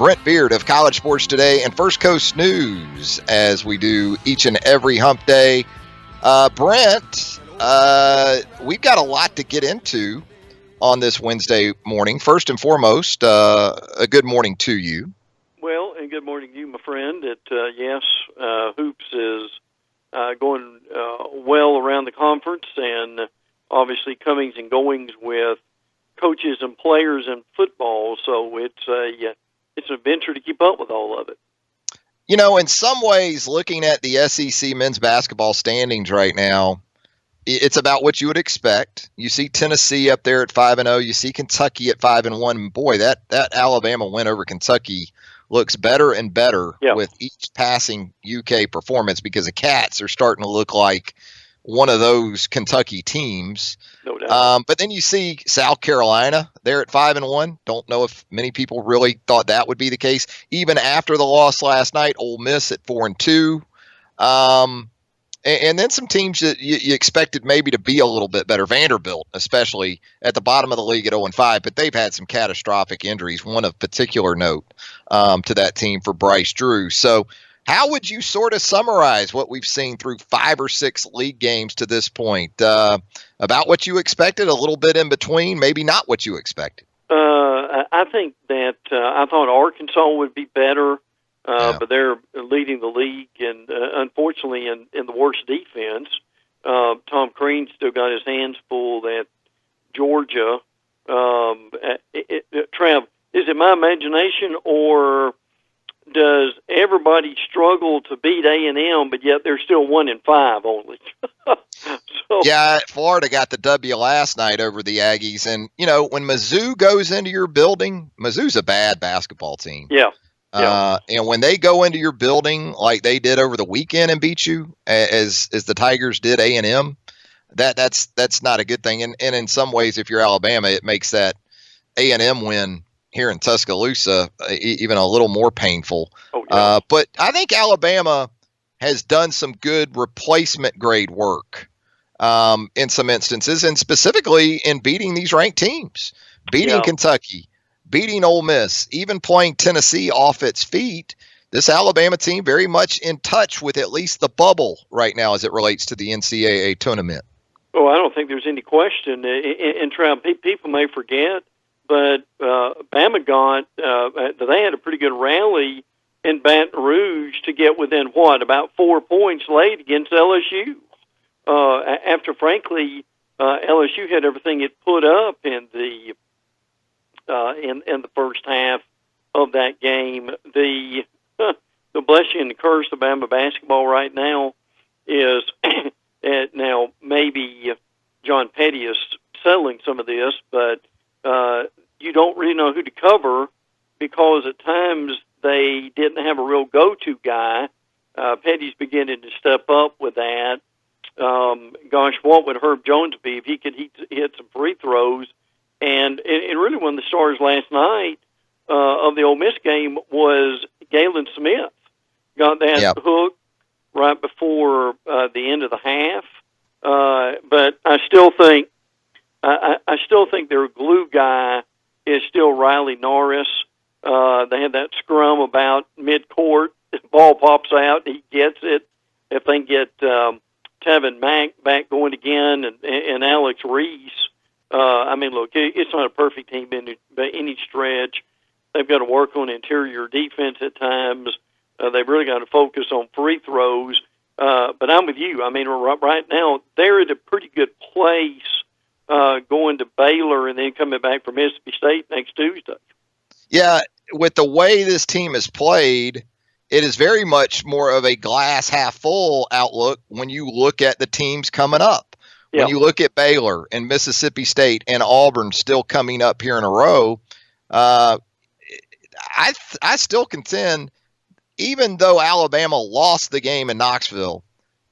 Brent Beaird of College Sports Today and First Coast News, as we do each and every hump day. Brent, we've got a lot to get into on this Wednesday morning. First and foremost, a good morning to you. Well, and good morning to you, my friend. Yes, hoops is going well around the conference, and obviously comings and goings with coaches and players in football. So it's an adventure to keep up with all of it. You know, in some ways, looking at the SEC men's basketball standings right now, it's about what you would expect. You see Tennessee up there at 5-0. You see Kentucky at 5-1. Boy, that Alabama win over Kentucky looks better and better with each passing UK performance, because the Cats are starting to look like one of those Kentucky teams. No doubt. But then you see South Carolina, they're at 5-1. Don't know if many people really thought that would be the case. Even after the loss last night, Ole Miss at 4-2. And then some teams that you expected maybe to be a little bit better. Vanderbilt, especially at the bottom of the league at 0-5, but they've had some catastrophic injuries, one of particular note to that team for Bryce Drew. So how would you sort of summarize what we've seen through 5 or 6 league games to this point? About what you expected, a little bit in between, maybe not what you expected? I think that I thought Arkansas would be better. But they're leading the league, and unfortunately, in the worst defense. Tom Crean's still got his hands full at Georgia. Trav, is it my imagination, or does everybody struggle to beat A&M, but yet they're still 1-5 only? Yeah, Florida got the W last night over the Aggies, and you know, when Mizzou goes into your building, Mizzou's a bad basketball team. Yeah. And when they go into your building like they did over the weekend and beat you, as the Tigers did A&M, that's not a good thing. And in some ways, if you're Alabama, it makes that A&M win here in Tuscaloosa even a little more painful. But I think Alabama has done some good replacement grade work in some instances, and specifically in beating these ranked teams, beating Kentucky, beating Ole Miss, even playing Tennessee off its feet. This Alabama team very much in touch with at least the bubble right now as it relates to the NCAA tournament. Oh, I don't think there's any question. And Trav, people may forget, but Bama got, they had a pretty good rally in Baton Rouge to get within, about 4 points late against LSU. After, frankly, LSU had everything it put up in the first half of that game. The blessing and the curse of Bama basketball right now is now maybe John Petty is settling some of this, but you don't really know who to cover, because at times they didn't have a real go-to guy. Petty's beginning to step up with that. Gosh, what would Herb Jones be if he could hit some free throws? And really one of the stars last night of the Ole Miss game was Galen Smith. Got that hook right before the end of the half. But I still think their glue guy is still Riley Norris. They had that scrum about mid-court. The ball pops out, he gets it. If they can get Tevin Mack back going again and Alex Reese, look, it's not a perfect team by any stretch. They've got to work on interior defense at times. They've really got to focus on free throws. But I'm with you. Right now, they're at a pretty good place going to Baylor and then coming back from Mississippi State next Tuesday. Yeah, with the way this team is played, it is very much more of a glass half full outlook when you look at the teams coming up. When you look at Baylor and Mississippi State and Auburn still coming up here in a row, I still contend, even though Alabama lost the game in Knoxville,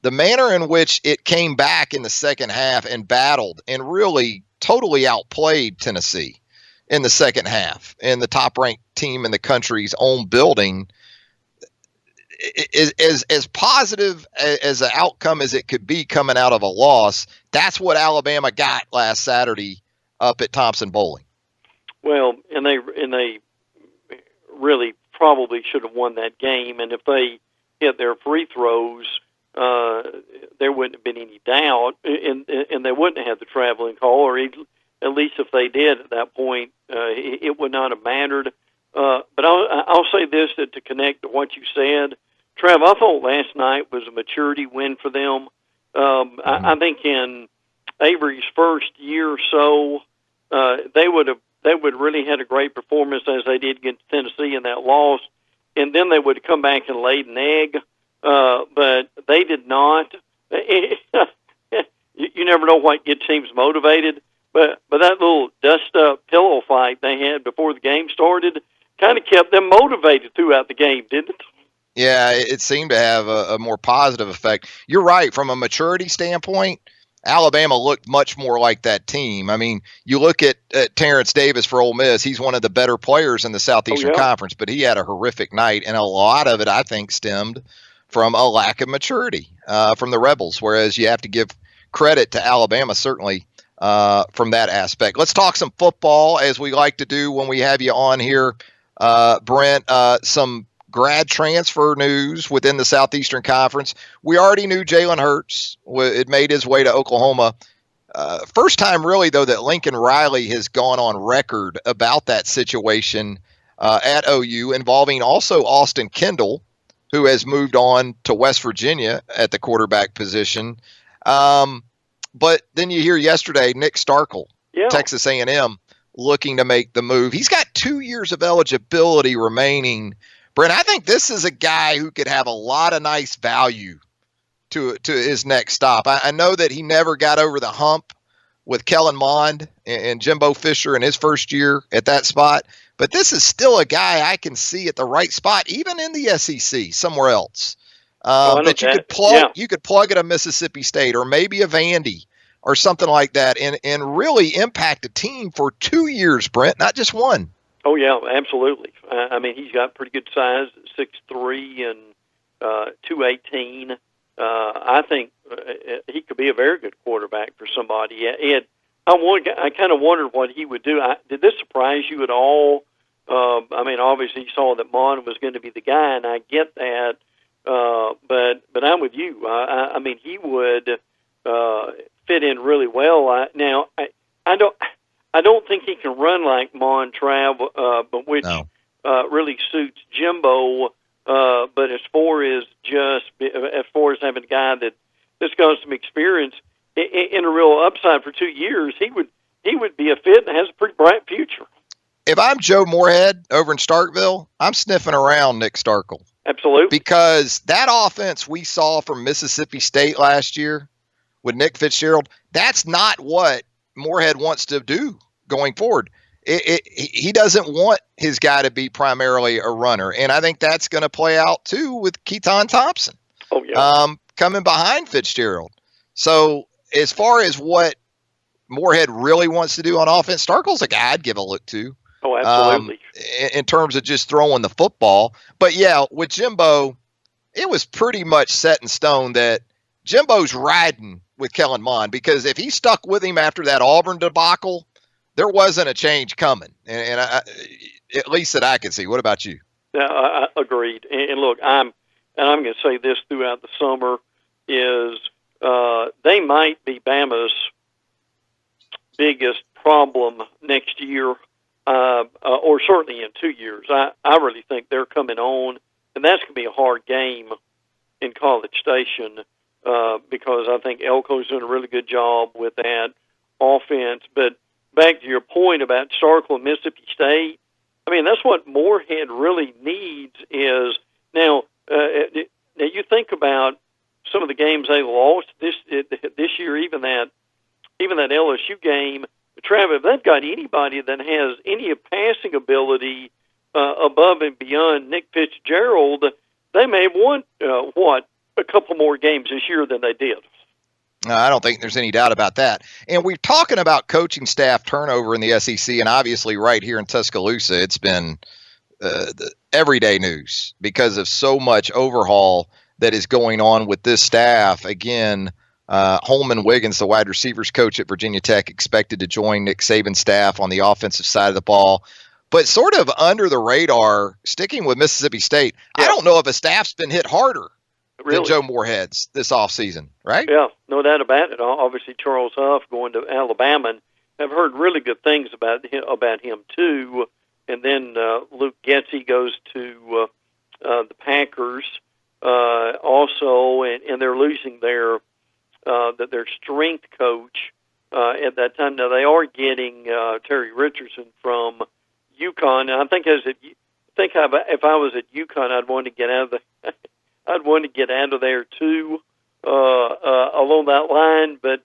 the manner in which it came back in the second half and battled and really totally outplayed Tennessee in the second half, and the top-ranked team in the country's own building, is as positive as an outcome as it could be coming out of a loss. That's what Alabama got last Saturday up at Thompson Bowling. Well, and they really probably should have won that game. And if they hit their free throws, there wouldn't have been any doubt, and they wouldn't have had the traveling call, or at least if they did at that point, it would not have mattered. But I'll say this, that to connect to what you said, Trev, I thought last night was a maturity win for them. I think in Avery's first year or so, they would really had a great performance as they did against Tennessee in that loss, and then they would have come back and laid an egg. But they did not. You never know what gets teams motivated. But that little dust-up pillow fight they had before the game started kind of kept them motivated throughout the game, didn't it? Yeah, it seemed to have a more positive effect. You're right. From a maturity standpoint, Alabama looked much more like that team. I mean, you look at Terrence Davis for Ole Miss. He's one of the better players in the Southeastern Conference, but he had a horrific night, and a lot of it, I think, stemmed from a lack of maturity from the Rebels, whereas you have to give credit to Alabama, certainly, from that aspect. Let's talk some football, as we like to do when we have you on here, Brent. Some grad transfer news within the Southeastern Conference. We already knew Jalen Hurts had made his way to Oklahoma. First time, really, though, that Lincoln Riley has gone on record about that situation at OU, involving also Austin Kendall, who has moved on to West Virginia at the quarterback position. But then you hear yesterday, Nick Starkel, Texas A&M, looking to make the move. He's got 2 years of eligibility remaining. Brent, I think this is a guy who could have a lot of nice value to his next stop. I know that he never got over the hump with Kellen Mond and Jimbo Fisher in his first year at that spot, but this is still a guy I can see at the right spot, even in the SEC, somewhere else. That you could plug. You could plug at a Mississippi State or maybe a Vandy or something like that, and really impact a team for 2 years, Brent, not just one. Oh yeah, absolutely. I mean, he's got pretty good size, 6'3" and 218. I think he could be a very good quarterback for somebody. And I kind of wondered what he would do. Did this surprise you at all? I mean, obviously you saw that Mon was going to be the guy, and I get that. But I'm with you. I mean, he would fit in really well. I don't think he can run like Mon Trav, but which really suits Jimbo. But as far as having a guy that's got some experience in a real upside for 2 years, he would be a fit and has a pretty bright future. If I'm Joe Moorhead over in Starkville, I'm sniffing around Nick Starkel. Absolutely. Because that offense we saw from Mississippi State last year with Nick Fitzgerald, that's not what Moorhead wants to do going forward. He doesn't want his guy to be primarily a runner. And I think that's going to play out, too, with Keaton Thompson coming behind Fitzgerald. So as far as what Moorhead really wants to do on offense, Starkel's a guy I'd give a look to. Oh, absolutely. In terms of just throwing the football. But, yeah, with Jimbo, it was pretty much set in stone that Jimbo's riding with Kellen Mond, because if he stuck with him after that Auburn debacle, there wasn't a change coming, and at least that I can see. What about you? I agreed. And look, I'm going to say this throughout the summer is they might be Bama's biggest problem next year, or certainly in 2 years. I really think they're coming on, and that's going to be a hard game in College Station because I think Elko's doing a really good job with that offense. But back to your point about Starkville and Mississippi State, I mean, that's what Moorhead really needs is now you think about some of the games they lost this year, even that LSU game. Travis, if they've got anybody that has any passing ability above and beyond Nick Fitzgerald, they may have won, a couple more games this year than they did. I don't think there's any doubt about that. And we're talking about coaching staff turnover in the SEC, and obviously right here in Tuscaloosa, it's been the everyday news because of so much overhaul that is going on with this staff. Again, Holman Wiggins, the wide receivers coach at Virginia Tech, expected to join Nick Saban's staff on the offensive side of the ball. But sort of under the radar, sticking with Mississippi State, Yeah. I don't know if a staff's been hit harder than Really? Joe Moorhead's this offseason, right? Yeah, no doubt about it. Obviously, Charles Huff going to Alabama, and I've heard really good things about him too. And then Luke Getsy goes to the Packers also, and they're losing their strength coach at that time. Now they are getting Terry Richardson from UConn. And I think if I was at UConn, I'd want to get out of I'd want to get out of there too, along that line. But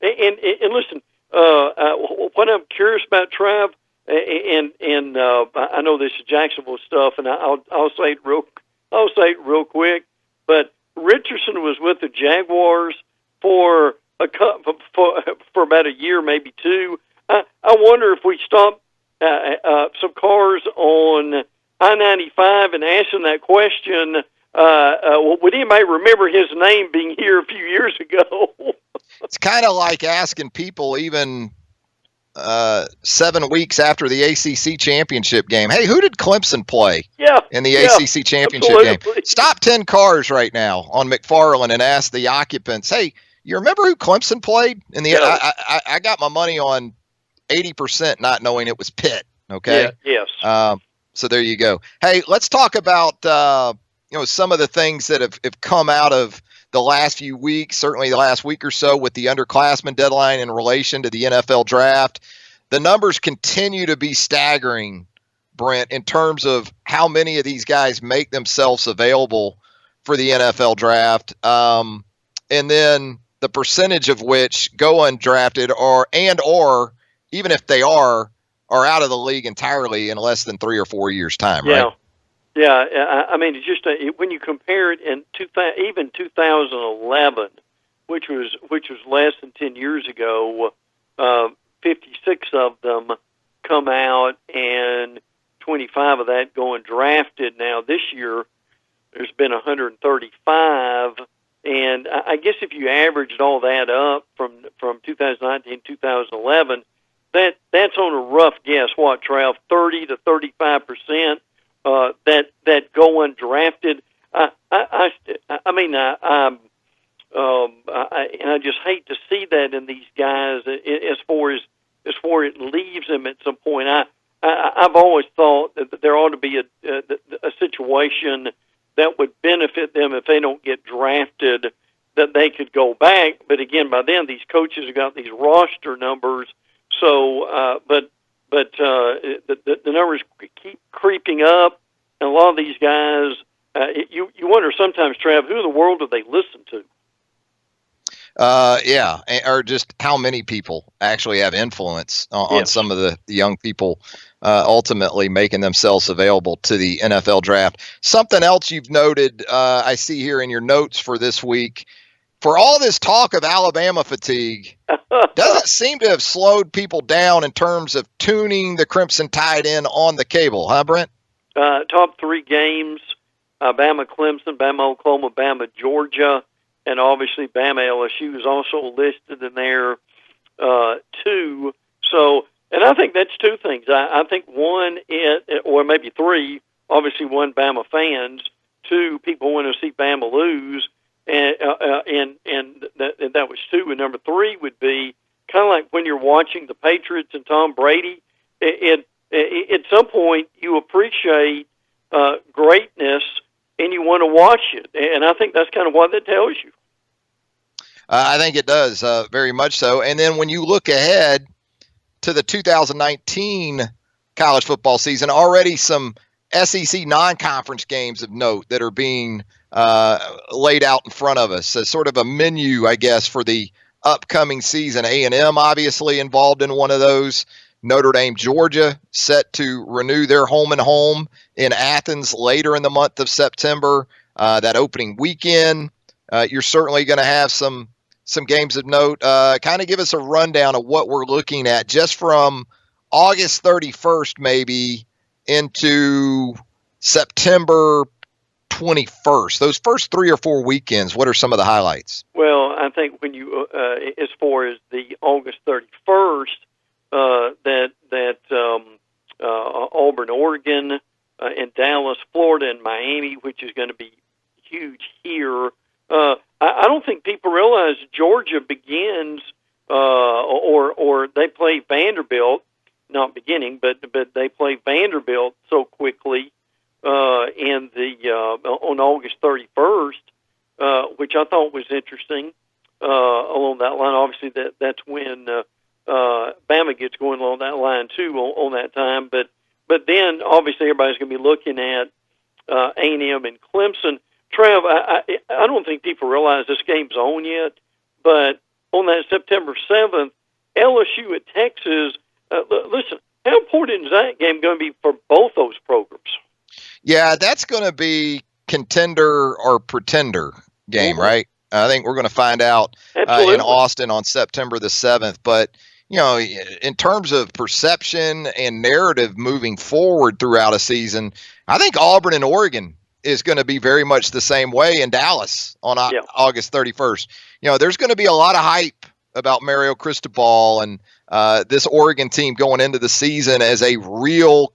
and listen, what I'm curious about, Trav, and I know this is Jacksonville stuff, and I'll say it real quick. But Richardson was with the Jaguars for about a year, maybe two. I wonder if we stop some cars on I-95 and ask them that question. Would anybody remember his name being here a few years ago? It's kind of like asking people even 7 weeks after the ACC championship game, hey, who did Clemson play in the ACC championship game? Stop 10 cars right now on McFarland and ask the occupants, hey, you remember who Clemson played? In the I got my money on 80% not knowing it was Pitt. Okay. Yeah, yes. So there you go. Hey, let's talk about some of the things that have come out of the last few weeks, certainly the last week or so, with the underclassmen deadline in relation to the NFL draft. The numbers continue to be staggering, Brent, in terms of how many of these guys make themselves available for the NFL draft, and then the percentage of which go undrafted or even if they are out of the league entirely in less than 3 or 4 years' time, right? Yeah, I mean, it's just when you compare it in even 2011, which was less than 10 years ago, 56 of them come out, and 25 of that going drafted. Now this year, there's been 135, and I guess if you averaged all that up from 2019 to 2011, that's on a rough guess. What, Trav? 30 to 35%. That go undrafted. I just hate to see that in these guys. As far it leaves them at some point. I've always thought that there ought to be a situation that would benefit them if they don't get drafted, that they could go back. But again, by then these coaches have got these roster numbers. So, but the numbers keep creeping up, and a lot of these guys, you wonder sometimes, Trav, who in the world do they listen to? Or just how many people actually have influence on some of the young people ultimately making themselves available to the NFL draft. Something else you've noted, I see here in your notes for this week, for all this talk of Alabama fatigue, doesn't seem to have slowed people down in terms of tuning the Crimson Tide in on the cable, huh, Brent? Top 3 games, Bama Clemson, Bama Oklahoma, Bama Georgia, and obviously Bama LSU is also listed in there too. So, and I think that's 2 things. I think one, or maybe 3, obviously 1, Bama fans, 2, people want to see Bama lose. And that was 2. And number 3 would be kind of like when you're watching the Patriots and Tom Brady. At some point, you appreciate greatness and you want to watch it. And I think that's kind of what that tells you. I think it does, very much so. And then when you look ahead to the 2019 college football season, already some SEC non-conference games of note that are being laid out in front of us as sort of a menu, I guess, for the upcoming season. A&M obviously involved in one of those. Notre Dame, Georgia, set to renew their home and home in Athens later in the month of September. That opening weekend, you're certainly going to have some games of note. Kind of give us a rundown of what we're looking at just from August 31st maybe into September 21st. Those first 3 or 4 weekends, what are some of the highlights? Well, I think when you, as far as the August 31st, Auburn, Oregon, and Dallas, Florida, and Miami, which is going to be huge here. I don't think people realize Georgia begins, or they play Vanderbilt, not beginning, but they play Vanderbilt so quickly on August 31st, which I thought was interesting. Along that line, obviously that's when Bama gets going along that line too on that time. But then obviously everybody's going to be looking at A&M and Clemson. Trev, I don't think people realize this game's on yet, but on that September 7th, LSU at Texas. Listen, how important is that game going to be for both those programs? Yeah, that's going to be contender or pretender game, right? I think we're going to find out in Austin on September the 7th. But, in terms of perception and narrative moving forward throughout a season, I think Auburn and Oregon is going to be very much the same way in Dallas on August 31st. There's going to be a lot of hype about Mario Cristobal and this Oregon team going into the season as a real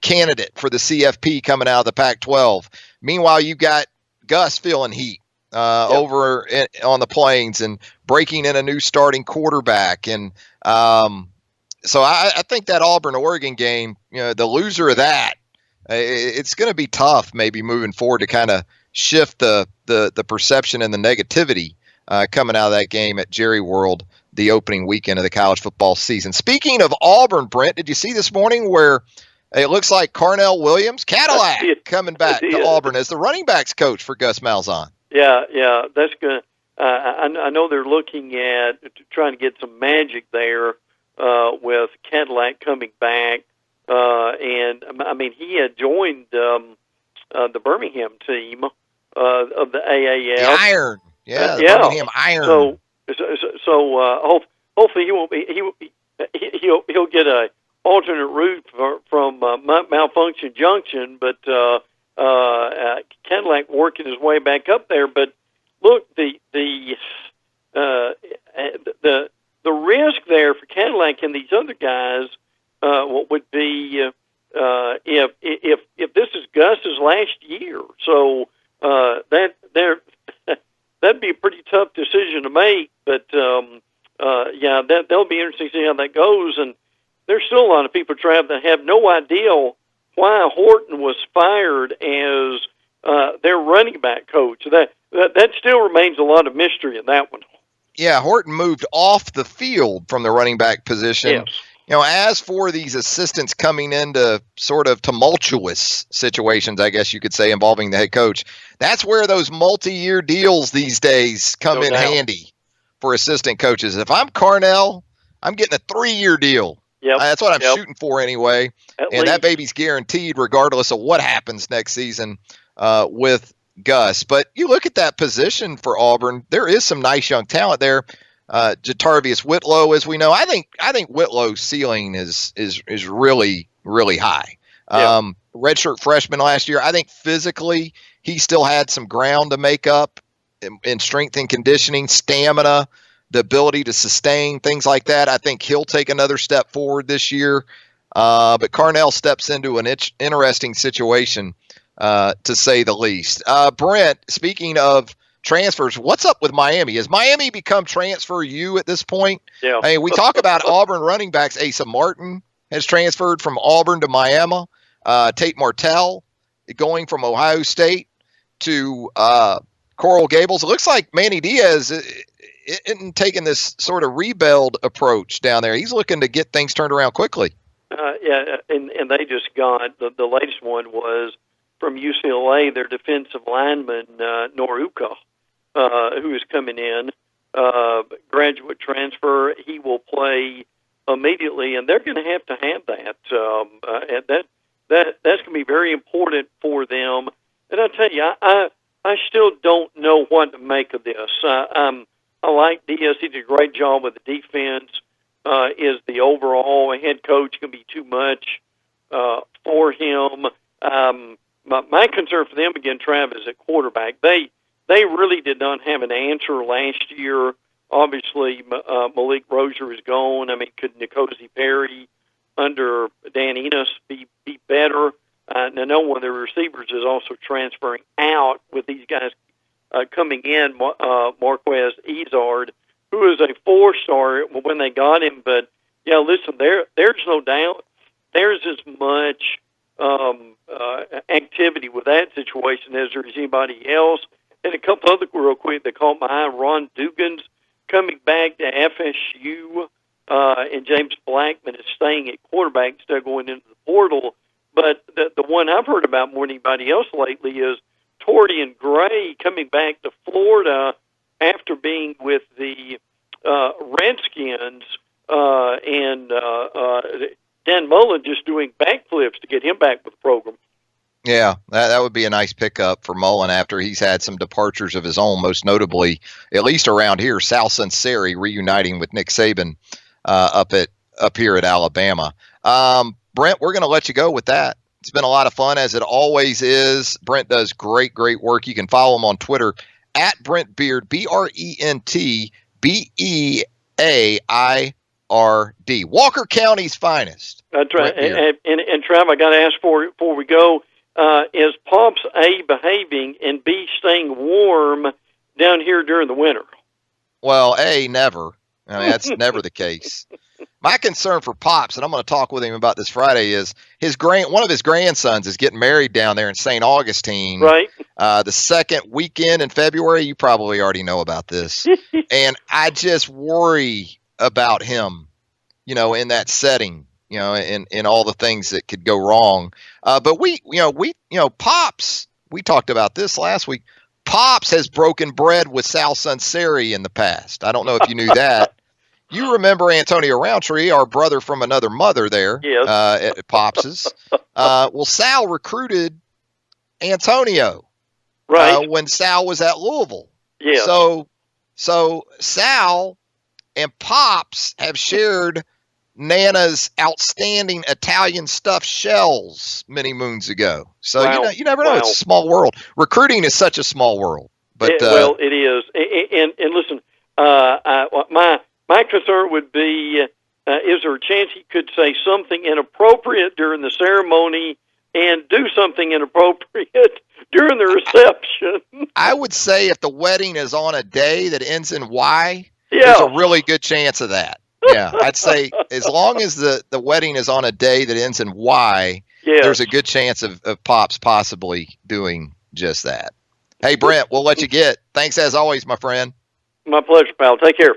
candidate for the CFP coming out of the Pac-12. Meanwhile, you got Gus feeling heat over on the Plains and breaking in a new starting quarterback. And so I think that Auburn-Oregon game, the loser of that, it's going to be tough maybe moving forward to kind of shift the perception and the negativity coming out of that game at Jerry World, the opening weekend of the college football season. Speaking of Auburn, Brent, did you see this morning where it looks like Carnell Williams, Cadillac, coming back to Auburn as the running backs coach for Gus Malzahn? Yeah, that's good. I know they're looking at trying to get some magic there with Cadillac coming back. And I mean, he had joined the Birmingham team of the AAF. The Iron, the Birmingham Iron. So hopefully he won't be. He'll get a alternate route from Malfunction Junction, but Cadillac working his way back up there. But look, the risk there for Cadillac and these other guys. What would be if this is Gus's last year? So that'd be a pretty tough decision to make. But that'll be interesting to see how that goes. And there's still a lot of people that have no idea why Horton was fired as their running back coach. That still remains a lot of mystery in that one. Yeah, Horton moved off the field from the running back position. Yes. As for these assistants coming into sort of tumultuous situations, I guess you could say, involving the head coach, that's where those multi-year deals these days come in handy for assistant coaches. If I'm Carnell, I'm getting a 3-year deal. Yep. That's what I'm shooting for anyway. And that baby's guaranteed regardless of what happens next season with Gus. But you look at that position for Auburn, there is some nice young talent there. Jatarvius Whitlow, as we know, I think Whitlow's ceiling is really, really high. Redshirt freshman last year. I think physically he still had some ground to make up in strength and conditioning, stamina, the ability to sustain, things like that. I think he'll take another step forward this year. But Carnell steps into an interesting situation, to say the least. Brent, speaking of transfers, what's up with Miami? Has Miami become transfer U at this point? Yeah. I mean, we talk about Auburn running backs. Asa Martin has transferred from Auburn to Miami. Tate Martell going from Ohio State to Coral Gables. It looks like Manny Diaz isn't taking this sort of rebuild approach down there. He's looking to get things turned around quickly. And they just got, the latest one was from UCLA, their defensive lineman, Noruka, who is coming in, graduate transfer. He will play immediately, and they're going to have that. And that's going to be very important for them. And I tell you, I still don't know what to make of this. I like Diaz. He did a great job with the defense. Is the overall head coach going to be too much for him? My concern for them, again, Trav, is at quarterback. They really did not have an answer last year. Obviously, Malik Rozier is gone. I mean, could N'Kosi Perry under Dan Enos be better. Now, no one of the receivers is also transferring out with these guys coming in. Marquez Ezard, who is a 4-star when they got him, but yeah, listen, there's no doubt there's as much activity with that situation as there is anybody else. And a couple other real quick that caught my eye. Ron Dugan's coming back to FSU, and James Blackman is staying at quarterback instead of going into the portal. But the one I've heard about more than anybody else lately is Torrian Gray coming back to Florida after being with the Redskins, and Dan Mullen just doing backflips to get him back with the program. Yeah, that would be a nice pickup for Mullen after he's had some departures of his own, most notably, at least around here, Sal Sunseri reuniting with Nick Saban up here at Alabama. Brent, we're going to let you go with that. It's been a lot of fun, as it always is. Brent does great work. You can follow him on Twitter at Brent Beaird, BrentBeaird, Walker County's finest. That's right. And Trav, I got to ask before we go, is Pops A behaving and B staying warm down here during the winter? Well, A, never. I mean, that's never the case. My concern for Pops, and I'm going to talk with him about this Friday, is one of his grandsons is getting married down there in St. Augustine. Right. The second weekend in February. You probably already know about this. And I just worry about him, in that setting, in all the things that could go wrong. But Pops, we talked about this last week. Pops has broken bread with Sal Sunseri in the past. I don't know if you knew that. You remember Antonio Roundtree, our brother from another mother there, yes. At Pops's. Well, Sal recruited Antonio when Sal was at Louisville. Yeah. So Sal and Pops have shared Nana's outstanding Italian stuffed shells many moons ago. So you never know. It's a small world. Recruiting is such a small world. But it is. And listen, my concern would be, is there a chance he could say something inappropriate during the ceremony and do something inappropriate during the reception? I would say if the wedding is on a day that ends in Y, there's a really good chance of that. Yeah, I'd say as long as the wedding is on a day that ends in Y, there's a good chance of Pops possibly doing just that. Hey, Brent, we'll let you get. Thanks as always, my friend. My pleasure, pal. Take care.